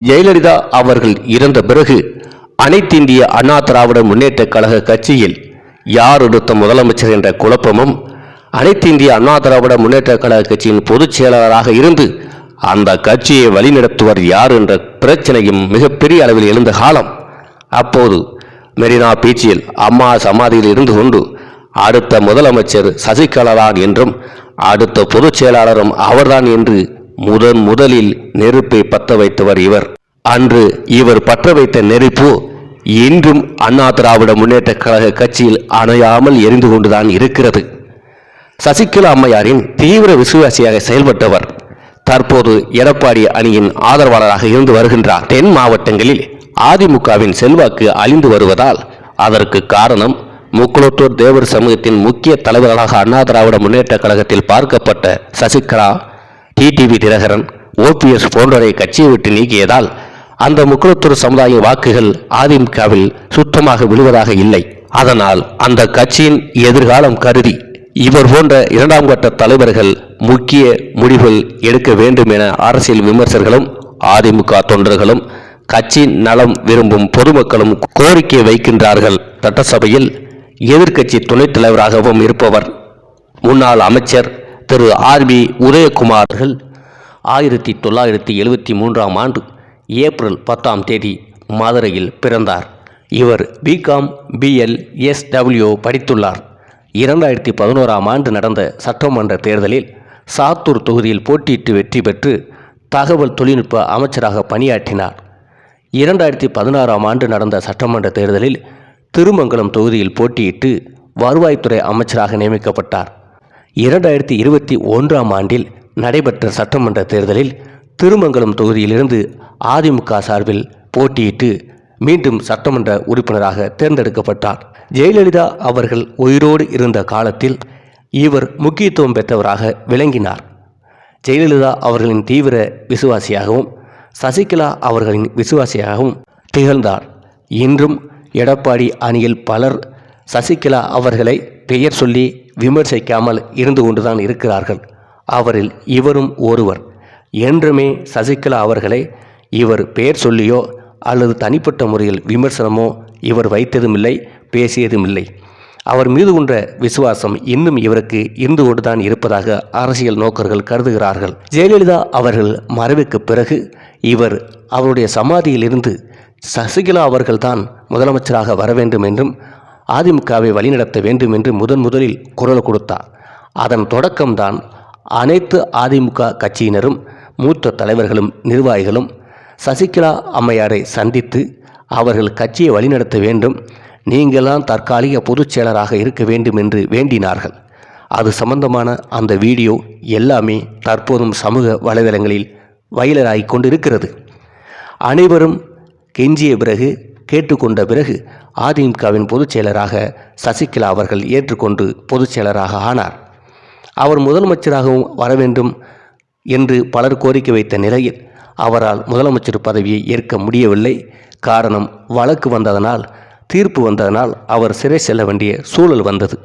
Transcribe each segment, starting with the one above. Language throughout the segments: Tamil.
ஜெயலலிதா அவர்கள் இறந்த பிறகு அனைத்திந்திய அண்ணா திராவிட முன்னேற்ற கழக கட்சியில் யார் அடுத்த முதலமைச்சர் என்ற குழப்பமும், அனைத்திந்திய அண்ணா திராவிட முன்னேற்ற கழக கட்சியின் பொதுச் செயலாளராக இருந்து அந்த கட்சியை வழிநடத்துவர் யார் என்ற பிரச்சனையும் மிகப்பெரிய அளவில் எழுந்த காலம். அப்போது மெரினா பீச்சில் அம்மா சமாதியில் இருந்து கொண்டு அடுத்த முதலமைச்சர் சசிகலா என்றும் அடுத்த பொதுச் செயலாளரும் அவர்தான் என்று முதலில் நெருப்பை பற்ற வைத்தவர் இவர். அன்று இவர் பற்ற வைத்த நெருப்பு இன்றும் அண்ணா திராவிட முன்னேற்ற கழக கட்சியில் அணையாமல் எரிந்து கொண்டுதான் இருக்கிறது. சசிகலா அம்மையாரின் தீவிர விசுவாசியாக செயல்பட்டவர் தற்போது எடப்பாடி அணியின் ஆதரவாளராக இருந்து வருகின்றார். தென் மாவட்டங்களில் அதிமுகவின் செல்வாக்கு அழிந்து வருவதால் அதற்கு காரணம் முக்குளத்தூர் தேவர் சமூகத்தின் முக்கிய தலைவர்களாக அண்ணா திராவிட முன்னேற்ற கழகத்தில் பார்க்கப்பட்ட சசிகலா, டிடிவி தினகரன், ஓபிஎஸ் போன்றவரை கட்சியை விட்டு நீக்கியதால் அந்த முக்குளத்தூர் சமுதாய வாக்குகள் அதிமுகவில் சுத்தமாக விழுவதாக இல்லை. அதனால் அந்த கட்சியின் எதிர்காலம் கருதி இவர் போன்ற இரண்டாம் கட்ட தலைவர்கள் முக்கிய முடிவுகள் எடுக்க வேண்டும் என அரசியல் விமர்சகர்களும் அதிமுக தொண்டர்களும் கட்சி நலம் விரும்பும் பொதுமக்களும் கோரிக்கை வைக்கின்றார்கள். சட்டசபையில் எதிர்க்கட்சி துணைத் தலைவராகவும் இருப்பவர் முன்னாள் அமைச்சர் திரு ஆர்பி உதயகுமார்கள் 1973ஆம் ஆண்டு ஏப்ரல் 10ஆம் தேதி மதுரையில் பிறந்தார். இவர் பிகாம் பிஎல் எஸ்டபிள்யூ படித்துள்ளார். 2011ஆம் ஆண்டு நடந்த சட்டமன்ற தேர்தலில் சாத்தூர் தொகுதியில் போட்டியிட்டு வெற்றி பெற்று தகவல் தொழில்நுட்ப அமைச்சராக பணியாற்றினார். 2016ஆம் ஆண்டு நடந்த சட்டமன்ற தேர்தலில் திருமங்கலம் தொகுதியில் போட்டியிட்டு வருவாய்த்துறை அமைச்சராக நியமிக்கப்பட்டார். 2021ஆம் ஆண்டில் நடைபெற்ற சட்டமன்ற தேர்தலில் திருமங்கலம் தொகுதியிலிருந்து அதிமுக சார்பில் போட்டியிட்டு மீண்டும் சட்டமன்ற உறுப்பினராக தேர்ந்தெடுக்கப்பட்டார். ஜெயலலிதா அவர்கள் உயிரோடு இருந்த காலத்தில் இவர் முக்கியத்துவம் பெற்றவராக விளங்கினார். ஜெயலலிதா அவர்களின் தீவிர விசுவாசியாகவும் சசிகலா அவர்களின் விசுவாசியாகவும் திகழ்ந்தார். இன்றும் எடப்பாடி அணியில் பலர் சசிகலா அவர்களை பெயர் சொல்லி விமர்சிக்காமல் இருந்து கொண்டுதான் இருக்கிறார்கள். அவரில் இவரும் ஒருவர். என்றுமே சசிகலா அவர்களை இவர் பெயர் சொல்லியோ அல்லது தனிப்பட்ட முறையில் விமர்சனமோ இவர் வைத்ததுமில்லை, பேசியதுமில்லை. அவர் மீது கொண்ட விசுவாசம் இன்னும் இவருக்கு இருந்து கொண்டுதான் இருப்பதாக அரசியல் நோக்கர்கள் கருதுகிறார்கள். ஜெயலலிதா அவர்கள் மறைவுக்கு பிறகு இவர் அவருடைய சமாதியிலிருந்து சசிகலா அவர்கள்தான் முதலமைச்சராக வர வேண்டும் என்றும் அதிமுகவை வழிநடத்த வேண்டும் என்று முதலில் குரல் கொடுத்தார். அதன் தொடக்கம்தான் அனைத்து அதிமுக கட்சியினரும் மூத்த தலைவர்களும் நிர்வாகிகளும் சசிகலா அம்மையாரை சந்தித்து அவர்கள் கட்சியை வழிநடத்த வேண்டும், நீங்கள்தான் தற்காலிக பொதுச் செயலராக இருக்க வேண்டும் என்று வேண்டினார்கள். அது சம்பந்தமான அந்த வீடியோ எல்லாமே தற்போதும் சமூக வலைதளங்களில் வைரலாகி கொண்டிருக்கிறது. அனைவரும் கெஞ்சிய பிறகு கேட்டுக்கொண்ட பிறகு அதிமுகவின் பொதுச் செயலராக சசிகலா அவர்கள் ஏற்றுக்கொண்டு பொதுச் செயலராக ஆனார். அவர் முதலமைச்சராகவும் வர வேண்டும் என்று பலர் கோரிக்கை வைத்த நிலையில் அவரால் முதலமைச்சர் பதவியை ஏற்க முடியவில்லை. காரணம், வழக்கு வந்ததனால், தீர்ப்பு வந்ததனால் அவர் சிறை செல்ல வேண்டிய சூழல் வந்தது.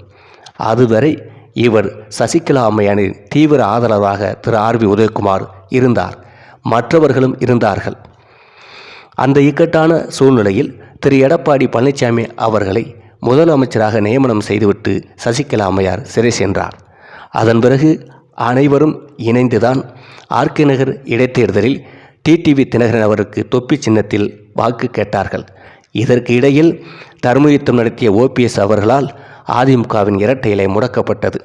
அதுவரை இவர் சசிகலா அம்மையாரின் தீவிர ஆதரவாக திரு ஆர்பி உதயகுமார் இருந்தார், மற்றவர்களும் இருந்தார்கள். அந்த இக்கட்டான சூழ்நிலையில் திரு எடப்பாடி பழனிசாமி அவர்களை முதலமைச்சராக நியமனம் செய்துவிட்டு சசிகலா அம்மையார் சிறை சென்றார். அதன் பிறகு அனைவரும் இணைந்துதான் ஆர்கே நகர் இடைத்தேர்தலில் டிடிவி தினகரன் அவருக்கு தொப்பி சின்னத்தில் வாக்கு கேட்டார்கள். இதற்கு இடையில் தர்மயுத்தம் நடத்திய ஓபிஎஸ் அவர்களால் அதிமுகவின் இரட்டை இலை முடக்கப்பட்டது.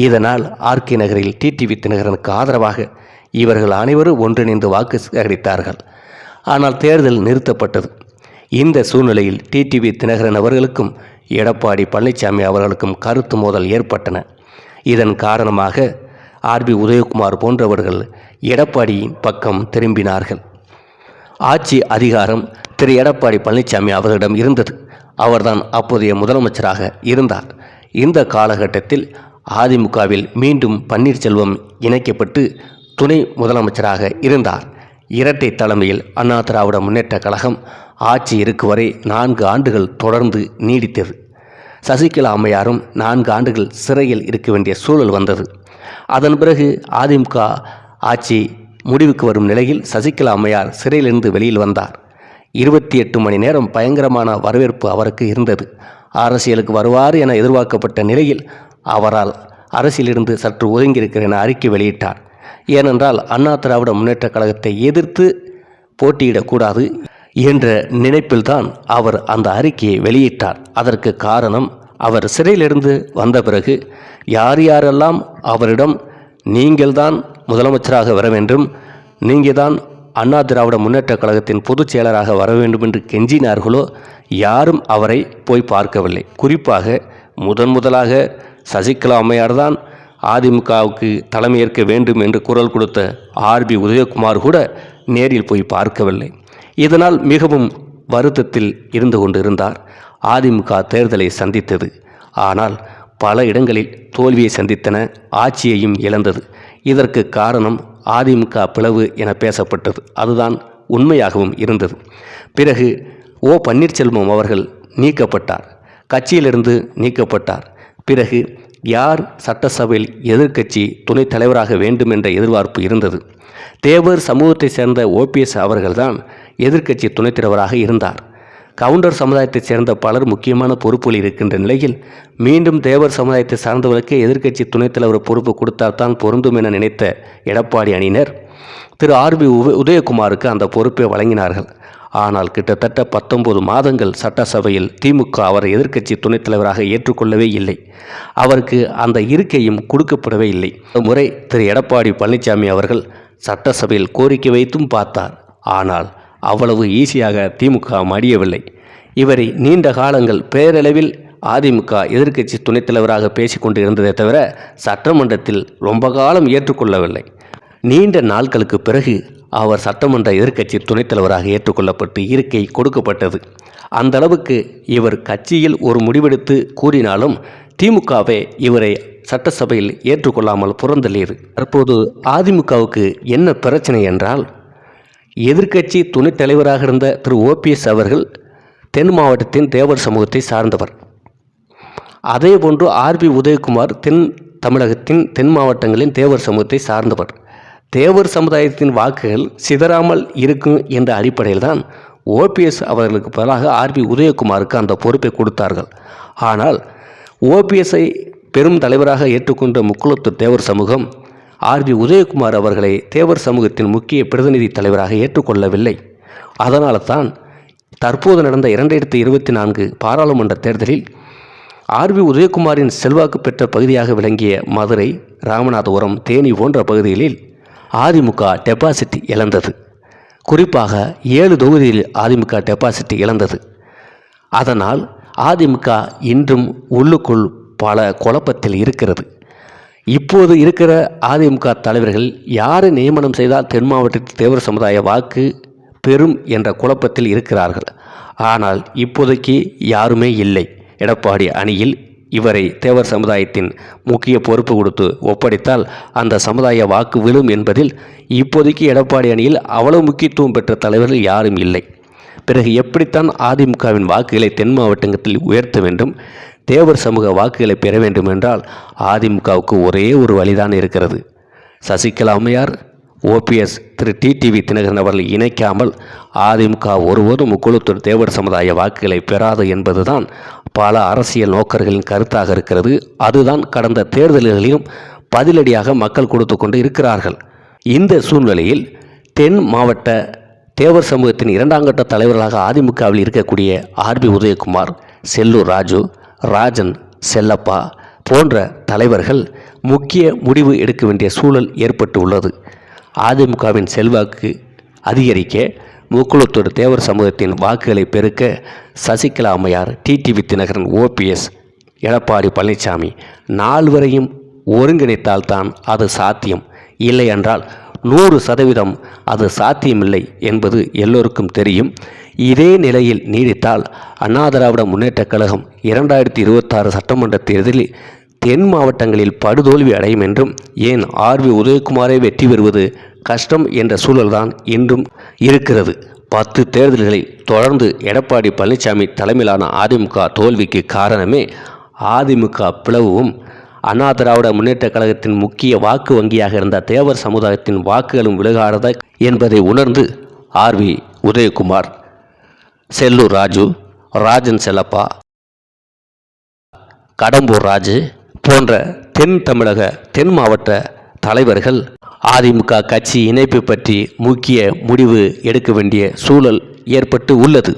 இதனால் ஆர்கே நகரில் டிடிவி தினகரனுக்கு ஆதரவாக இவர்கள் அனைவரும் ஒன்றிணைந்து வாக்கு சேகரித்தார்கள். ஆனால் தேர்தல் நிறுத்தப்பட்டது. இந்த சூழ்நிலையில் டிடிவி தினகரன் அவர்களுக்கும் எடப்பாடி பழனிசாமி அவர்களுக்கும் கருத்து மோதல் ஏற்பட்டன. இதன் காரணமாக ஆர்பி உதயகுமார் போன்றவர்கள் எடப்பாடியின் பக்கம் திரும்பினார்கள். ஆட்சி அதிகாரம் திரு எடப்பாடி பழனிசாமி அவர்களிடம் இருந்தது. அவர்தான் அப்போதைய முதலமைச்சராக இருந்தார். இந்த காலகட்டத்தில் அதிமுகவில் மீண்டும் பன்னீர்செல்வம் இணைக்கப்பட்டு துணை முதலமைச்சராக இருந்தார். இரட்டை தலைமையில் அண்ணா திராவிட முன்னேற்ற கழகம் ஆட்சி இருக்கும் வரை 4 ஆண்டுகள் தொடர்ந்து நீடித்தது. சசிகலா அம்மையாரும் 4 ஆண்டுகள் சிறையில் இருக்க வேண்டிய சூழல் வந்தது. அதன் பிறகு அதிமுக ஆட்சி முடிவுக்கு வரும் நிலையில் சசிகலா அம்மையார் சிறையிலிருந்து வெளியில் வந்தார். 28 மணி நேரம் பயங்கரமான வரவேற்பு அவருக்கு இருந்தது. அரசியலுக்கு வருவார் என எதிர்பார்க்கப்பட்ட நிலையில் அவரால் அரசியலிருந்து சற்று ஒதுங்கியிருக்கிற என அறிக்கை வெளியிட்டார். ஏனென்றால் அண்ணா திராவிட முன்னேற்றக் கழகத்தை எதிர்த்து போட்டியிடக்கூடாது என்ற நினைப்பில்தான் அவர் அந்த அறிக்கையை வெளியிட்டார். அதற்கு காரணம், அவர் சிறையிலிருந்து வந்த பிறகு யார் யாரெல்லாம் அவரிடம் நீங்கள்தான் முதலமைச்சராக வர வேண்டும், நீங்கள் தான் அண்ணா திராவிட முன்னேற்றக் கழகத்தின் பொதுச் செயலராக வர வேண்டும் என்று கெஞ்சினார்களோ யாரும் அவரை போய் பார்க்கவில்லை. குறிப்பாக முதலாக சசிகலா அம்மையார் தான் அதிமுகவுக்கு தலைமையேற்க வேண்டும் என்று குரல் கொடுத்த ஆர்பி உதயகுமார் கூட நேரில் போய் பார்க்கவில்லை. இதனால் மிகவும் வருத்தத்தில் இருந்து கொண்டிருந்தார். அதிமுக தேர்தலை சந்தித்தது. ஆனால் பல இடங்களில் தோல்வியை சந்தித்தன, ஆட்சியையும் இழந்தது. இதற்கு காரணம் அதிமுக பிளவு என பேசப்பட்டது. அதுதான் உண்மையாகவும் இருந்தது. பிறகு ஓ பன்னீர்செல்வம் அவர்கள் நீக்கப்பட்டார், கட்சியிலிருந்து நீக்கப்பட்டார். பிறகு யார் சட்டசபையில் எதிர்க்கட்சி துணைத் தலைவராக வேண்டும் என்ற எதிர்பார்ப்பு இருந்தது. தேவர் சமூகத்தை சேர்ந்த ஓபிஎஸ் அவர்கள்தான் எதிர்க்கட்சி துணைத் தலைவராக இருந்தார். கவுண்டர் சமுதாயத்தைச் சேர்ந்த பலர் முக்கியமான பொறுப்புகள் இருக்கின்ற நிலையில் மீண்டும் தேவர் சமுதாயத்தை சார்ந்தவர்களுக்கு எதிர்க்கட்சி துணைத் தலைவர் பொறுப்பு கொடுத்தால்தான் பொருந்தும் என நினைத்த எடப்பாடி அணியினர் திரு ஆர்பி உதயகுமாருக்கு அந்த பொறுப்பை வழங்கினார்கள். ஆனால் கிட்டத்தட்ட 19 மாதங்கள் சட்டசபையில் திமுக அவரை எதிர்க்கட்சி துணைத் தலைவராக ஏற்றுக்கொள்ளவே இல்லை. அவருக்கு அந்த இருக்கையும் கொடுக்கப்படவே இல்லை. முறை திரு எடப்பாடி பழனிசாமி அவர்கள் சட்டசபையில் கோரிக்கை வைத்தும் பார்த்தார். ஆனால் அவ்வளவு ஈஸியாக திமுக மடியவில்லை. இவரை நீண்ட காலங்கள் பேரளவில் அதிமுக எதிர்க்கட்சி துணைத் தலைவராக பேசிக்கொண்டு இருந்ததை தவிர சட்டமன்றத்தில் ரொம்ப காலம் ஏற்றுக்கொள்ளவில்லை. நீண்ட நாட்களுக்கு பிறகு அவர் சட்டமன்ற எதிர்க்கட்சி துணைத் தலைவராக ஏற்றுக்கொள்ளப்பட்டு இருக்கை கொடுக்கப்பட்டது. அந்த அளவுக்கு இவர் கட்சியில் ஒரு முடிவெடுத்து கூறினாலும் திமுகவே இவரை சட்டசபையில் ஏற்றுக்கொள்ளாமல் புறந்தள்ளியது. தற்போது அதிமுகவுக்கு என்ன பிரச்சனை என்றால், எதிர்க்கட்சி துணைத் தலைவராக இருந்த திரு ஓபிஎஸ் அவர்கள் தென் மாவட்டத்தின் தேவர் சமூகத்தை சார்ந்தவர். அதேபோன்று ஆர்பி உதயகுமார் தமிழகத்தின் தென் மாவட்டங்களின் தேவர் சமூகத்தை சார்ந்தவர். தேவர் சமுதாயத்தின் வாக்குகள் சிதறாமல் இருக்கும் என்ற அடிப்படையில் தான் ஓபிஎஸ் அவர்களுக்கு பதிலாக ஆர்பி உதயகுமாருக்கு அந்த பொறுப்பை கொடுத்தார்கள். ஆனால் ஓபிஎஸ்ஐ பெரும் தலைவராக ஏற்றுக்கொண்ட முக்குளத்தூர் தேவர் சமூகம் ஆர்பி உதயகுமார் அவர்களை தேவர் சமூகத்தின் முக்கிய பிரதிநிதி தலைவராக ஏற்றுக்கொள்ளவில்லை. அதனால தான் தற்போது நடந்த 2024 பாராளுமன்ற தேர்தலில் ஆர்பி உதயகுமாரின் செல்வாக்கு பெற்ற பகுதியாக விளங்கிய மதுரை, ராமநாதபுரம், தேனி போன்ற பகுதிகளில் அதிமுக டெபாசிட் இழந்தது. குறிப்பாக 7 தொகுதியில் அதிமுக டெபாசிட் இழந்தது. அதனால் அதிமுக இன்றும் உள்ளுக்குள் பல குழப்பத்தில் இருக்கிறது. இப்போது இருக்கிற அதிமுக தலைவர்கள் யாரை நியமனம் செய்தால் தென் மாவட்டத்தில் தேவர் சமுதாய வாக்கு பெறும் என்ற குழப்பத்தில் இருக்கிறார்கள். ஆனால் இப்போதைக்கு யாருமே இல்லை. எடப்பாடி அணியில் இவரை தேவர் சமுதாயத்தின் முக்கிய பொறுப்பு கொடுத்து ஒப்படைத்தால் அந்த சமுதாய வாக்கு விழும் என்பதில் இப்போதைக்கு எடப்பாடி அணியில் அவ்வளவு முக்கியத்துவம் பெற்ற தலைவர்கள் யாரும் இல்லை. பிறகு எப்படித்தான் அதிமுகவின் வாக்குகளை தென் மாவட்டத்தில் உயர்த்த வேண்டும், தேவர் சமூக வாக்குகளை பெற வேண்டும் என்றால் அதிமுகவுக்கு ஒரே ஒரு வழிதான் இருக்கிறது. சசிகலா அம்மையார், ஓபிஎஸ், திரு டிடிவி தினகரன் அவர்கள் இணைக்காமல் அதிமுக ஒருபோதும் முக்குளத்தூர் தேவர் சமுதாய வாக்குகளை பெறாது என்பதுதான் பல அரசியல் நோக்கர்களின் கருத்தாக இருக்கிறது. அதுதான் கடந்த தேர்தல்களிலும் பதிலடியாக மக்கள் கொடுத்து கொண்டு இருக்கிறார்கள். இந்த சூழ்நிலையில் தென் மாவட்ட தேவர் சமூகத்தின் 2ஆம் கட்ட தலைவர்களாக அதிமுகவில் இருக்கக்கூடிய ஆர்பி உதயகுமார், செல்லூர் ராஜு, ராஜன், செல்லப்பா போன்ற தலைவர்கள் முக்கிய முடிவு எடுக்க வேண்டிய சூழல் ஏற்பட்டு உள்ளது. அதிமுகவின் செல்வாக்கு அதிகரிக்க, முக்குளத்தூர் தேவர் சமூகத்தின் வாக்குகளை பெருக்க சசிகலா அம்மையார், டிடிவி தினகரன், ஓபிஎஸ், எடப்பாடி பழனிசாமி 4 ஒருங்கிணைத்தால்தான் அது சாத்தியம். இல்லை என்றால் 100% அது சாத்தியமில்லை என்பது எல்லோருக்கும் தெரியும். இதே நிலையில் நீடித்தால் அண்ணா திராவிட முன்னேற்றக் கழகம் 2026 சட்டமன்ற தேர்தலில் தென் மாவட்டங்களில் படுதோல்வி அடையும் என்றும், ஏன் ஆர்பி உதயகுமாரை வெற்றி பெறுவது கஷ்டம் என்ற சூழல்தான் இன்றும் இருக்கிறது. 10 தேர்தல்களில் தொடர்ந்து எடப்பாடி பழனிசாமி தலைமையிலான அதிமுக தோல்விக்கு காரணமே அதிமுக பிளவும் அண்ணா திராவிட முன்னேற்ற கழகத்தின் முக்கிய வாக்கு வங்கியாக இருந்த தேவர் சமுதாயத்தின் வாக்குகளும் விலகாத என்பதை உணர்ந்து ஆர்வி உதயகுமார், செல்லூர் ராஜு, ராஜன் செல்லப்பா, கடம்பூர் ராஜு போன்ற தென் தமிழக தென் மாவட்ட தலைவர்கள் அதிமுக கட்சி இணைப்பு பற்றி முக்கிய முடிவு எடுக்க வேண்டிய சூழல் ஏற்பட்டு உள்ளது.